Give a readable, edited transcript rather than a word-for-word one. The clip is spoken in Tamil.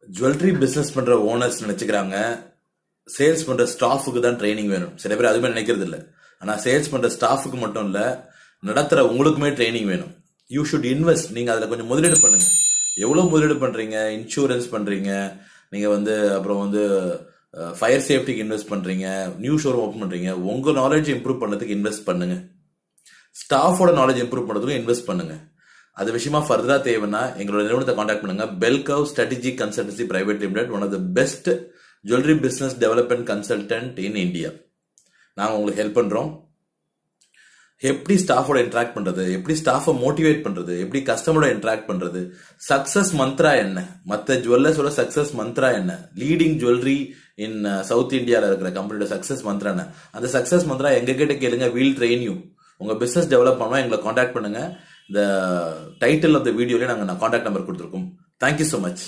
ஜுவல்லரி பிசினஸ் பண்ற ஓனர்ஸ் நினைச்சுக்கிறாங்க சேல்ஸ் பண்ற ஸ்டாஃபுக்கு தான் ட்ரைனிங் வேணும். சில பேர் அதுவுமே நினைக்கிறது இல்லை. ஆனா சேல்ஸ் பண்ற ஸ்டாஃபுக்கு மட்டும் இல்ல, நடத்துற உங்களுக்குமே ட்ரைனிங் வேணும். You should invest. நீங்க அதுல கொஞ்சம் முதலீடு பண்ணுங்க. எவ்வளவு முதலீடு பண்றீங்க? இன்சூரன்ஸ் பண்றீங்க, நீங்க அப்புறம் ஃபயர் சேஃப்டிக்கு இன்வெஸ்ட் பண்றீங்க, நியூ ஷோரூம் ஓப்பன் பண்றீங்க. உங்க நாலேஜ் இம்ப்ரூவ் பண்ணதுக்கு இன்வெஸ்ட் பண்ணுங்க. ஸ்டாஃபோட நாலேஜ் இம்ப்ரூவ் பண்ணுறதுக்கும் இன்வெஸ்ட் பண்ணுங்க. அது விஷயமா ஃபர்தரா தேவைன்னா எங்களோட நிறுவனத்தை காண்டாக்ட் பண்ணுங்க. பெல்கவ் strategic consultancy private limited, one of the best jewellery business development consultant in India. நாங்கள் உங்களுக்கு ஹெல்ப் பண்றோம். எப்படி ஸ்டாஃபோட இன்ட்ராக்ட் பண்றது, எப்படி ஸ்டாஃபை மோட்டிவேட் பண்றது, எப்படி கஸ்டமரோட இன்ட்ராக்ட் பண்றது, சக்சஸ் மந்த்ரா என்ன, மற்ற ஜுவல்லர்ஸோட சக்சஸ் மந்த்ரா என்ன, லீடிங் ஜுவல்லரி இன் சவுத் இந்தியாவில் இருக்கிற கம்பெனியோட சக்சஸ் மந்த்ரா என்ன, அந்த சக்சஸ் மந்த்ரா எங்க கிட்ட கேளுங்க. We'll train you. உங்க பிசினஸ் டெவலப் பண்ணா எங்களை காண்டாக்ட் பண்ணுங்க. இந்த டைட்டில் ஆஃப் த வீடியோல நாங்கள் காண்டாக்ட் நம்பர் கொடுத்துருக்கோம். Thank you so much.